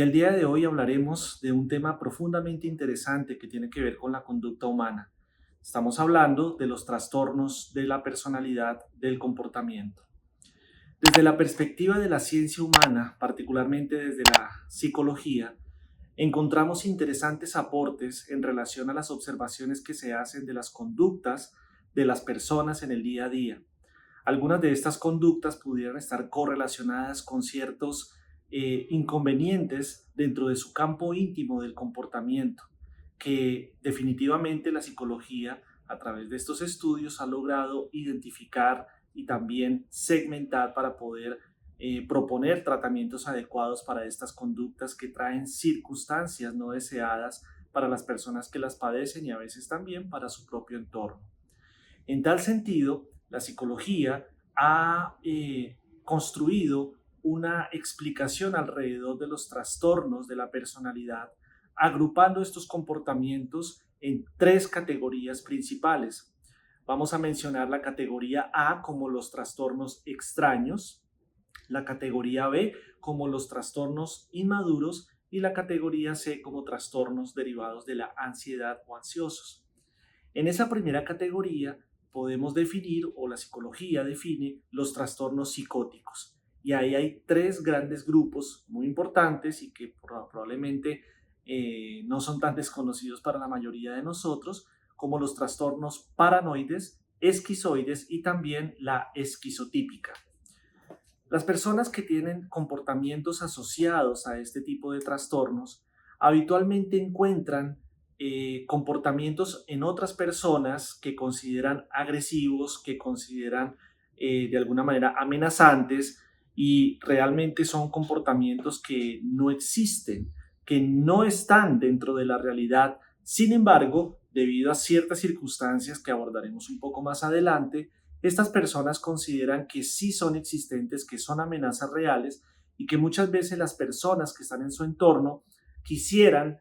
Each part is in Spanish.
el día de hoy hablaremos de un tema profundamente interesante que tiene que ver con la conducta humana. Estamos hablando de los trastornos de la personalidad del comportamiento. Desde la perspectiva de la ciencia humana, particularmente desde la psicología, encontramos interesantes aportes en relación a las observaciones que se hacen de las conductas de las personas en el día a día. Algunas de estas conductas pudieran estar correlacionadas con ciertos inconvenientes dentro de su campo íntimo del comportamiento, que definitivamente la psicología a través de estos estudios ha logrado identificar y también segmentar para poder proponer tratamientos adecuados para estas conductas que traen circunstancias no deseadas para las personas que las padecen y a veces también para su propio entorno. En tal sentido, la psicología ha construido una explicación alrededor de los trastornos de la personalidad, agrupando estos comportamientos en tres categorías principales. Vamos a mencionar la categoría A como los trastornos extraños, la categoría B como los trastornos inmaduros y la categoría C como trastornos derivados de la ansiedad o ansiosos. En esa primera categoría podemos definir, o la psicología define, los trastornos psicóticos. Y ahí hay tres grandes grupos muy importantes y que probablemente no son tan desconocidos para la mayoría de nosotros, como los trastornos paranoides, esquizoides y también la esquizotípica. Las personas que tienen comportamientos asociados a este tipo de trastornos habitualmente encuentran comportamientos en otras personas que consideran agresivos, que consideran de alguna manera amenazantes, y realmente son comportamientos que no existen, que no están dentro de la realidad. Sin embargo, debido a ciertas circunstancias que abordaremos un poco más adelante, estas personas consideran que sí son existentes, que son amenazas reales y que muchas veces las personas que están en su entorno quisieran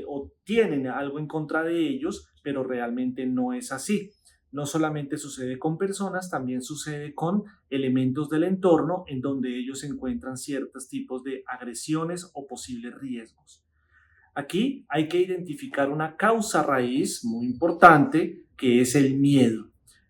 o tienen algo en contra de ellos, pero realmente no es así. No solamente sucede con personas, también sucede con elementos del entorno en donde ellos encuentran ciertos tipos de agresiones o posibles riesgos. Aquí hay que identificar una causa raíz muy importante, que es el miedo,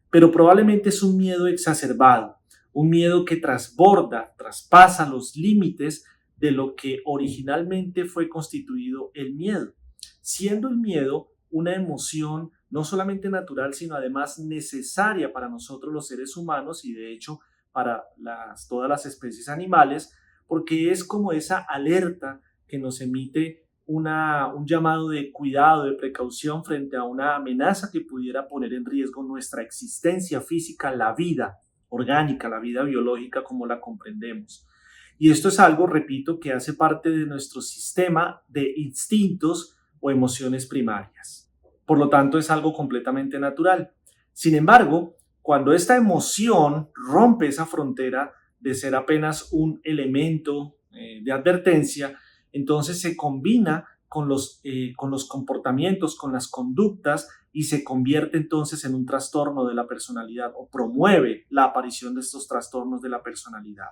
pero probablemente es un miedo exacerbado, un miedo que trasborda, traspasa los límites de lo que originalmente fue constituido el miedo, siendo el miedo una emoción no solamente natural, sino además necesaria para nosotros los seres humanos y de hecho para todas las especies animales, porque es como esa alerta que nos emite un llamado de cuidado, de precaución frente a una amenaza que pudiera poner en riesgo nuestra existencia física, la vida orgánica, la vida biológica como la comprendemos. Y esto es algo, repito, que hace parte de nuestro sistema de instintos o emociones primarias. Por lo tanto, es algo completamente natural. Sin embargo, cuando esta emoción rompe esa frontera de ser apenas un elemento de advertencia, entonces se combina con los comportamientos, con las conductas y se convierte entonces en un trastorno de la personalidad o promueve la aparición de estos trastornos de la personalidad.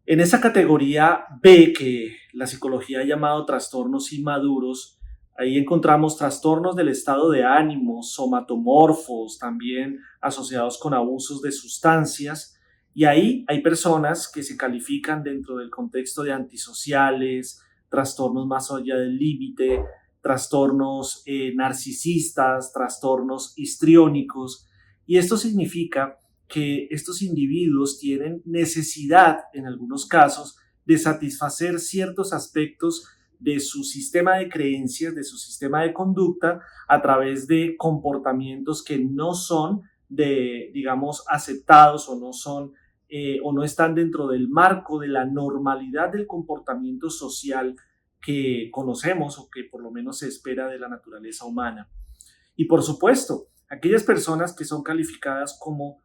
En esa categoría B, que la psicología ha llamado trastornos inmaduros, ahí encontramos trastornos del estado de ánimo, somatomorfos, también asociados con abusos de sustancias. Y ahí hay personas que se califican dentro del contexto de antisociales, trastornos más allá del límite, trastornos narcisistas, trastornos histriónicos. Y esto significa que estos individuos tienen necesidad, en algunos casos, de satisfacer ciertos aspectos de su sistema de creencias, de su sistema de conducta, a través de comportamientos que no son digamos, aceptados o no son o no están dentro del marco de la normalidad del comportamiento social que conocemos o que por lo menos se espera de la naturaleza humana. Y por supuesto, aquellas personas que son calificadas como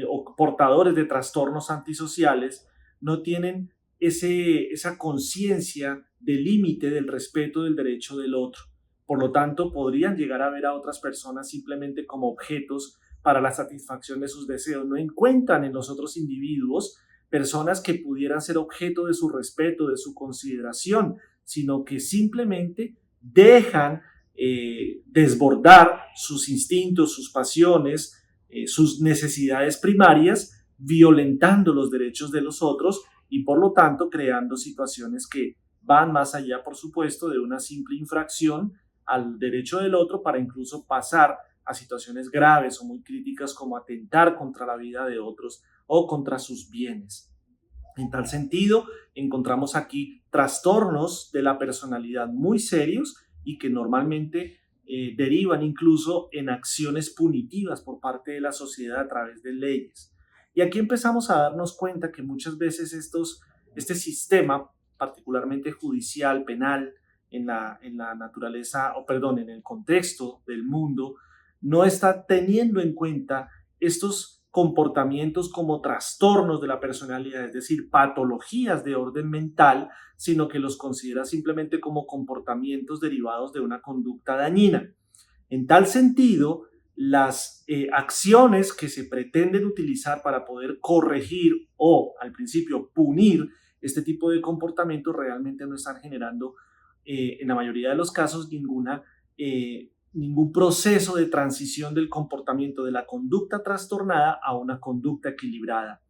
o portadores de trastornos antisociales no tienen esa conciencia del límite del respeto del derecho del otro. Por lo tanto, podrían llegar a ver a otras personas simplemente como objetos para la satisfacción de sus deseos. No encuentran en los otros individuos personas que pudieran ser objeto de su respeto, de su consideración, sino que simplemente dejan desbordar sus instintos, sus pasiones, sus necesidades primarias, violentando los derechos de los otros y por lo tanto creando situaciones que van más allá, por supuesto, de una simple infracción al derecho del otro para incluso pasar a situaciones graves o muy críticas como atentar contra la vida de otros o contra sus bienes. En tal sentido, encontramos aquí trastornos de la personalidad muy serios y que normalmente derivan incluso en acciones punitivas por parte de la sociedad a través de leyes. Y aquí empezamos a darnos cuenta que muchas veces este sistema, particularmente judicial, penal, en la naturaleza, o perdón, en el contexto del mundo, no está teniendo en cuenta estos comportamientos como trastornos de la personalidad, es decir, patologías de orden mental, sino que los considera simplemente como comportamientos derivados de una conducta dañina. En tal sentido, las acciones que se pretenden utilizar para poder corregir o, al principio, punir este tipo de comportamientos realmente no están generando, en la mayoría de los casos, ningún proceso de transición del comportamiento de la conducta trastornada a una conducta equilibrada.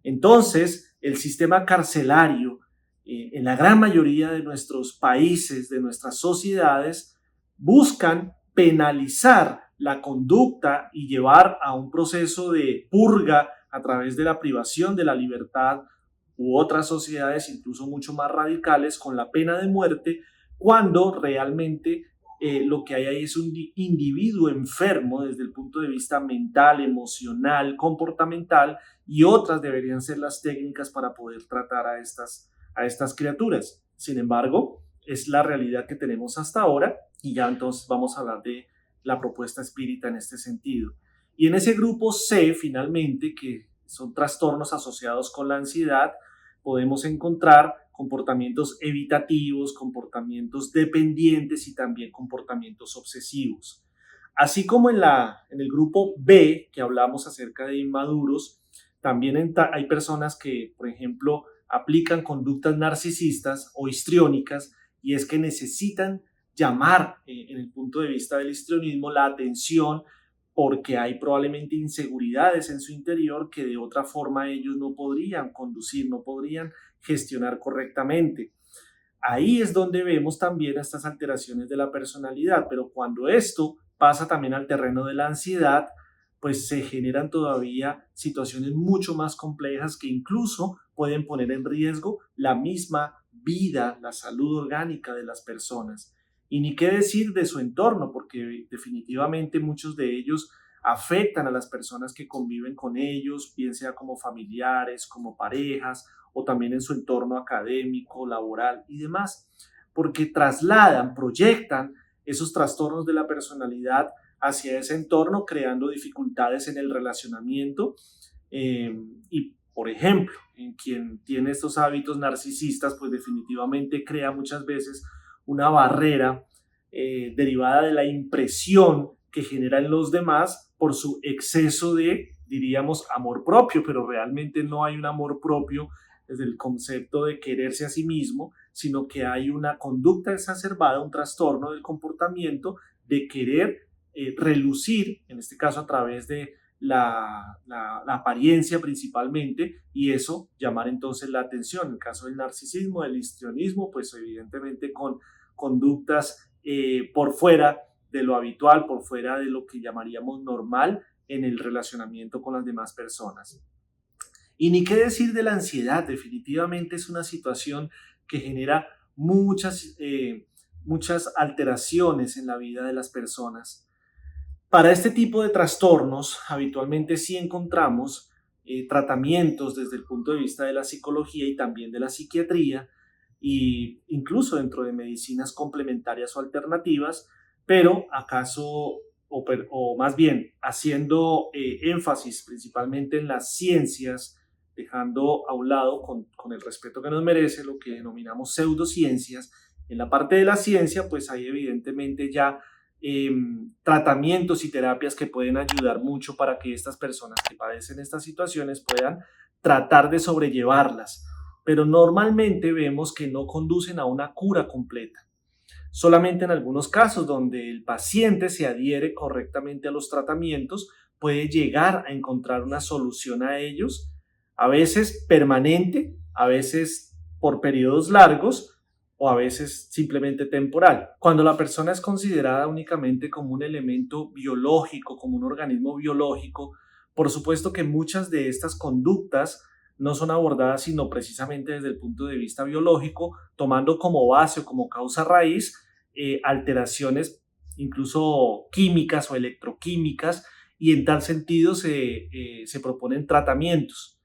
Entonces, el sistema carcelario, en la gran mayoría de nuestros países, de nuestras sociedades, buscan penalizar la conducta y llevar a un proceso de purga a través de la privación de la libertad u otras sociedades incluso mucho más radicales con la pena de muerte, cuando realmente lo que hay ahí es un individuo enfermo desde el punto de vista mental, emocional, comportamental, y otras deberían ser las técnicas para poder tratar a estas criaturas. Sin embargo, es la realidad que tenemos hasta ahora y ya entonces vamos a hablar de la propuesta espírita en este sentido. Y en ese grupo C, finalmente, que son trastornos asociados con la ansiedad, podemos encontrar comportamientos evitativos, comportamientos dependientes y también comportamientos obsesivos. Así como en el grupo B, que hablamos acerca de inmaduros, también hay personas que, por ejemplo, aplican conductas narcisistas o histriónicas, y es que necesitan llamar, en el punto de vista del histrionismo, la atención porque hay probablemente inseguridades en su interior que de otra forma ellos no podrían conducir, no podrían gestionar correctamente. Ahí es donde vemos también estas alteraciones de la personalidad, pero cuando esto pasa también al terreno de la ansiedad, pues se generan todavía situaciones mucho más complejas que incluso pueden poner en riesgo la misma vida, la salud orgánica de las personas. Y ni qué decir de su entorno, porque definitivamente muchos de ellos afectan a las personas que conviven con ellos, bien sea como familiares, como parejas, o también en su entorno académico, laboral y demás, porque trasladan, proyectan esos trastornos de la personalidad hacia ese entorno, creando dificultades en el relacionamiento. Y, por ejemplo, en quien tiene estos hábitos narcisistas, pues definitivamente crea muchas veces una barrera derivada de la impresión que genera en los demás por su exceso de, diríamos, amor propio, pero realmente no hay un amor propio desde el concepto de quererse a sí mismo, sino que hay una conducta exacerbada, un trastorno del comportamiento de querer relucir, en este caso a través de la apariencia principalmente, y eso llamar entonces la atención. En el caso del narcisismo, del histrionismo, pues evidentemente con conductas por fuera de lo habitual, por fuera de lo que llamaríamos normal en el relacionamiento con las demás personas. Y ni qué decir de la ansiedad, definitivamente es una situación que genera muchas alteraciones en la vida de las personas. Para este tipo de trastornos, habitualmente sí encontramos tratamientos desde el punto de vista de la psicología y también de la psiquiatría, e incluso dentro de medicinas complementarias o alternativas, pero o más bien haciendo énfasis principalmente en las ciencias, dejando a un lado con el respeto que nos merece lo que denominamos pseudociencias. En la parte de la ciencia, pues hay evidentemente ya tratamientos y terapias que pueden ayudar mucho para que estas personas que padecen estas situaciones puedan tratar de sobrellevarlas, pero normalmente vemos que no conducen a una cura completa. Solamente en algunos casos donde el paciente se adhiere correctamente a los tratamientos puede llegar a encontrar una solución a ellos, a veces permanente, a veces por periodos largos o a veces simplemente temporal. Cuando la persona es considerada únicamente como un elemento biológico, como un organismo biológico, por supuesto que muchas de estas conductas no son abordadas sino precisamente desde el punto de vista biológico, tomando como base o como causa raíz alteraciones incluso químicas o electroquímicas, y en tal sentido se proponen tratamientos.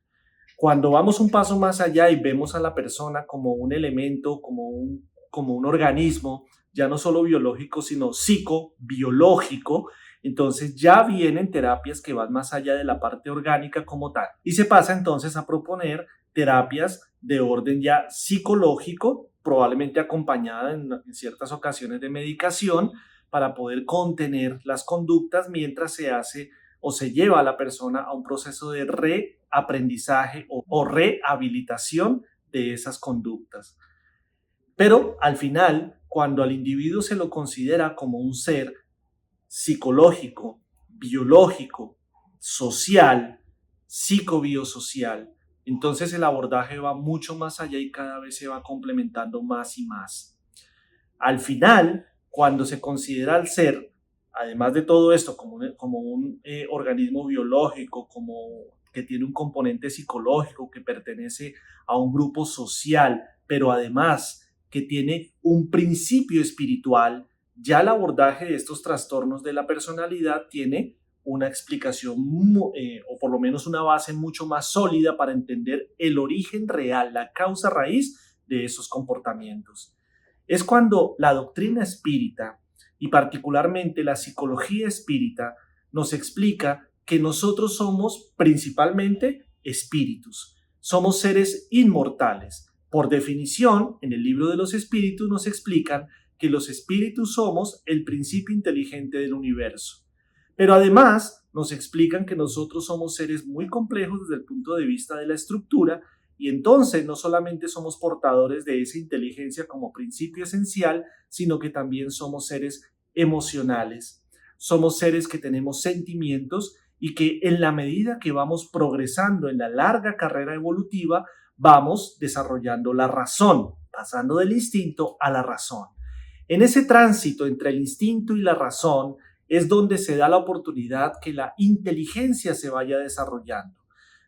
Cuando vamos un paso más allá y vemos a la persona como un elemento, como un organismo, ya no solo biológico, sino psicobiológico, entonces ya vienen terapias que van más allá de la parte orgánica como tal. Y se pasa entonces a proponer terapias de orden ya psicológico, probablemente acompañada en ciertas ocasiones de medicación, para poder contener las conductas mientras se hace o se lleva a la persona a un proceso de reaprendizaje o rehabilitación de esas conductas. Pero al final, cuando al individuo se lo considera como un ser psicológico, biológico, social, psicobiosocial, entonces el abordaje va mucho más allá y cada vez se va complementando más y más. Al final, cuando se considera al ser, además de todo esto, como un organismo biológico, como que tiene un componente psicológico, que pertenece a un grupo social, pero además que tiene un principio espiritual, ya el abordaje de estos trastornos de la personalidad tiene una explicación o por lo menos una base mucho más sólida para entender el origen real, la causa raíz de esos comportamientos. Es cuando la doctrina espírita y particularmente la psicología espírita nos explica que nosotros somos principalmente espíritus, somos seres inmortales. Por definición, en el libro de los espíritus nos explican que los espíritus somos el principio inteligente del universo. Pero además nos explican que nosotros somos seres muy complejos desde el punto de vista de la estructura, y entonces no solamente somos portadores de esa inteligencia como principio esencial, sino que también somos seres emocionales. Somos seres que tenemos sentimientos y que en la medida que vamos progresando en la larga carrera evolutiva, vamos desarrollando la razón, pasando del instinto a la razón. En ese tránsito entre el instinto y la razón es donde se da la oportunidad que la inteligencia se vaya desarrollando.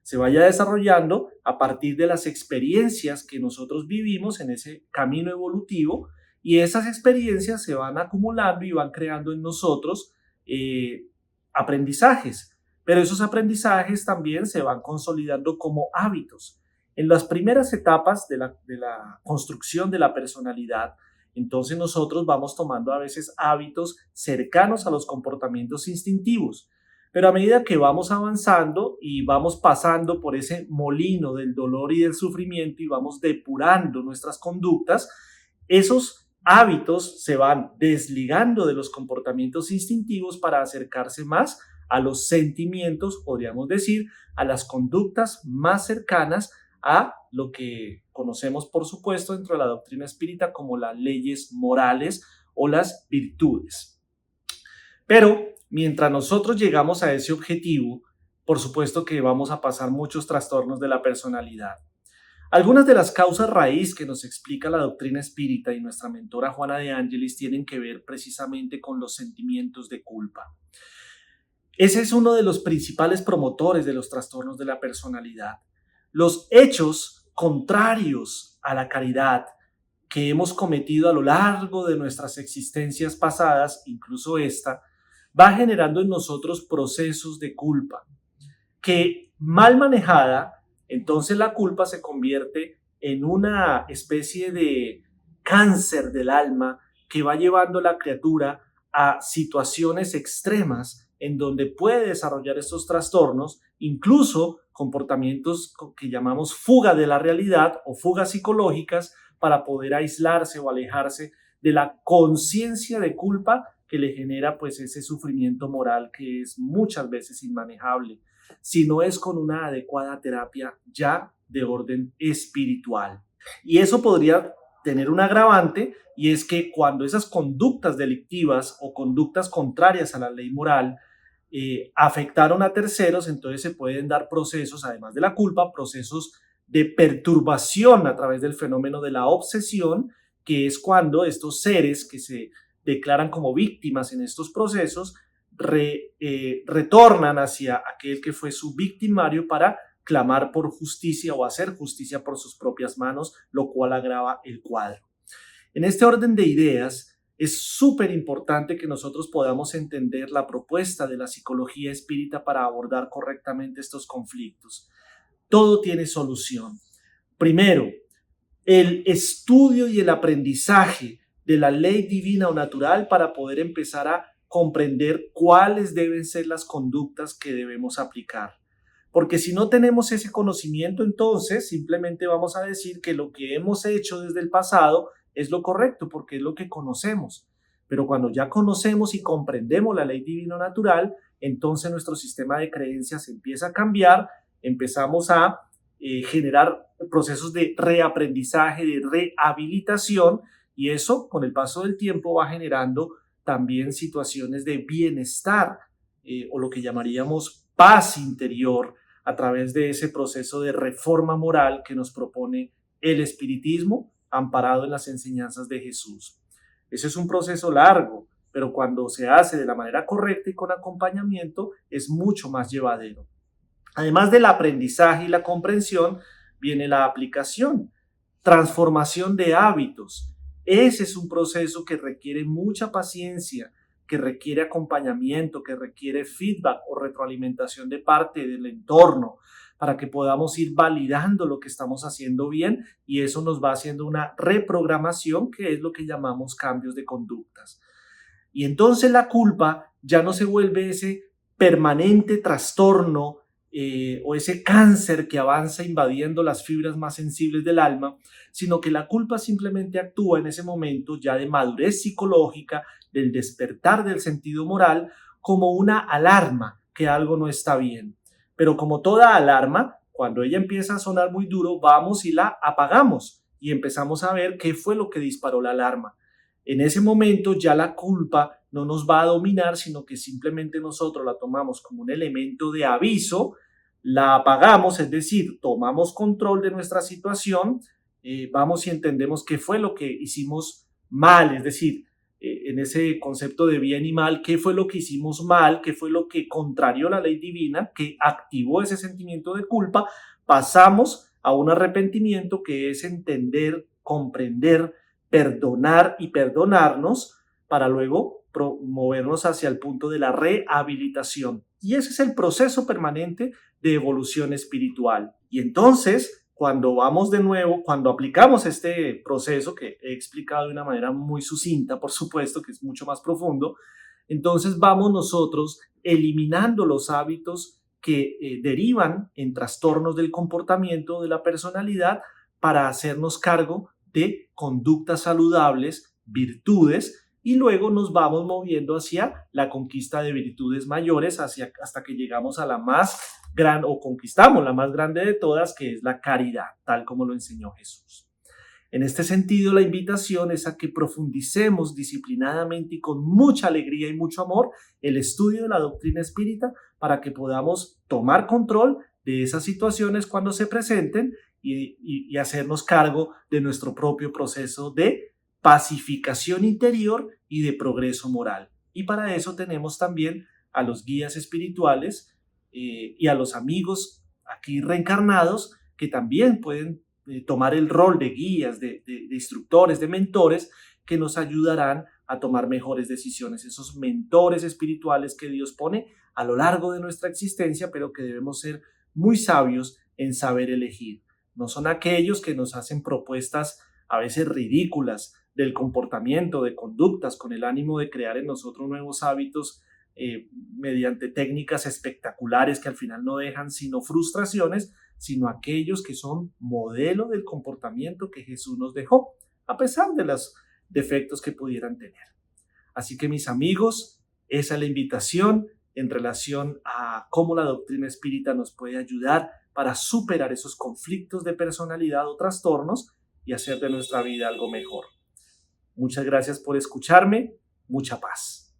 Se vaya desarrollando a partir de las experiencias que nosotros vivimos en ese camino evolutivo, y esas experiencias se van acumulando y van creando en nosotros aprendizajes, pero esos aprendizajes también se van consolidando como hábitos. En las primeras etapas de la construcción de la personalidad, entonces nosotros vamos tomando a veces hábitos cercanos a los comportamientos instintivos. Pero a medida que vamos avanzando y vamos pasando por ese molino del dolor y del sufrimiento y vamos depurando nuestras conductas, esos hábitos se van desligando de los comportamientos instintivos para acercarse más a los sentimientos, podríamos decir, a las conductas más cercanas a lo que conocemos, por supuesto, dentro de la doctrina espírita como las leyes morales o las virtudes. Pero mientras nosotros llegamos a ese objetivo, por supuesto que vamos a pasar muchos trastornos de la personalidad. Algunas de las causas raíz que nos explica la doctrina espírita y nuestra mentora Juana de Ángelis tienen que ver precisamente con los sentimientos de culpa. Ese es uno de los principales promotores de los trastornos de la personalidad. Los hechos contrarios a la caridad que hemos cometido a lo largo de nuestras existencias pasadas, incluso esta, va generando en nosotros procesos de culpa, que mal manejada, entonces la culpa se convierte en una especie de cáncer del alma que va llevando a la criatura a situaciones extremas en donde puede desarrollar estos trastornos, incluso comportamientos que llamamos fuga de la realidad o fugas psicológicas, para poder aislarse o alejarse de la conciencia de culpa que le genera pues ese sufrimiento moral que es muchas veces inmanejable, sino es con una adecuada terapia ya de orden espiritual. Y eso podría tener un agravante, y es que cuando esas conductas delictivas o conductas contrarias a la ley moral afectaron a terceros, entonces se pueden dar procesos, además de la culpa, procesos de perturbación a través del fenómeno de la obsesión, que es cuando estos seres que se declaran como víctimas en estos procesos retornan hacia aquel que fue su victimario para clamar por justicia o hacer justicia por sus propias manos, lo cual agrava el cuadro. En este orden de ideas, es súper importante que nosotros podamos entender la propuesta de la psicología espírita para abordar correctamente estos conflictos. Todo tiene solución. Primero, el estudio y el aprendizaje de la ley divina o natural para poder empezar a comprender cuáles deben ser las conductas que debemos aplicar. Porque si no tenemos ese conocimiento, entonces simplemente vamos a decir que lo que hemos hecho desde el pasado es lo correcto, porque es lo que conocemos. Pero cuando ya conocemos y comprendemos la ley divina o natural, entonces nuestro sistema de creencias empieza a cambiar, empezamos a generar procesos de reaprendizaje, de rehabilitación, y eso con el paso del tiempo va generando también situaciones de bienestar o lo que llamaríamos paz interior a través de ese proceso de reforma moral que nos propone el espiritismo amparado en las enseñanzas de Jesús. Ese es un proceso largo, pero cuando se hace de la manera correcta y con acompañamiento es mucho más llevadero. Además del aprendizaje y la comprensión, viene la aplicación, transformación de hábitos. Ese es un proceso que requiere mucha paciencia, que requiere acompañamiento, que requiere feedback o retroalimentación de parte del entorno para que podamos ir validando lo que estamos haciendo bien, y eso nos va haciendo una reprogramación, que es lo que llamamos cambios de conductas. Y entonces la culpa ya no se vuelve ese permanente trastorno o ese cáncer que avanza invadiendo las fibras más sensibles del alma, sino que la culpa simplemente actúa en ese momento ya de madurez psicológica, del despertar del sentido moral, como una alarma que algo no está bien. Pero como toda alarma, cuando ella empieza a sonar muy duro, vamos y la apagamos y empezamos a ver qué fue lo que disparó la alarma. En ese momento ya la culpa no nos va a dominar, sino que simplemente nosotros la tomamos como un elemento de aviso, la apagamos, es decir, tomamos control de nuestra situación, vamos y entendemos qué fue lo que hicimos mal, es decir, en ese concepto de bien y mal, qué fue lo que hicimos mal, qué fue lo que contrarió la ley divina, que activó ese sentimiento de culpa, pasamos a un arrepentimiento que es entender, comprender, perdonar y perdonarnos para luego movernos hacia el punto de la rehabilitación. Y ese es el proceso permanente de evolución espiritual. Y entonces, cuando vamos de nuevo, cuando aplicamos este proceso que he explicado de una manera muy sucinta, por supuesto, que es mucho más profundo, entonces vamos nosotros eliminando los hábitos que derivan en trastornos del comportamiento de la personalidad para hacernos cargo de conductas saludables, virtudes, y luego nos vamos moviendo hacia la conquista de virtudes mayores hasta que llegamos a la más grande, o conquistamos la más grande de todas, que es la caridad, tal como lo enseñó Jesús. En este sentido, la invitación es a que profundicemos disciplinadamente y con mucha alegría y mucho amor el estudio de la doctrina espírita para que podamos tomar control de esas situaciones cuando se presenten y hacernos cargo de nuestro propio proceso de pacificación interior y de progreso moral. Y para eso tenemos también a los guías espirituales y a los amigos aquí reencarnados que también pueden tomar el rol de guías, de instructores, de mentores, que nos ayudarán a tomar mejores decisiones. Esos mentores espirituales que Dios pone a lo largo de nuestra existencia, pero que debemos ser muy sabios en saber elegir. No son aquellos que nos hacen propuestas a veces ridículas del comportamiento, de conductas, con el ánimo de crear en nosotros nuevos hábitos mediante técnicas espectaculares que al final no dejan sino frustraciones, sino aquellos que son modelo del comportamiento que Jesús nos dejó, a pesar de los defectos que pudieran tener. Así que mis amigos, esa es la invitación en relación a cómo la doctrina espírita nos puede ayudar para superar esos conflictos de personalidad o trastornos y hacer de nuestra vida algo mejor. Muchas gracias por escucharme. Mucha paz.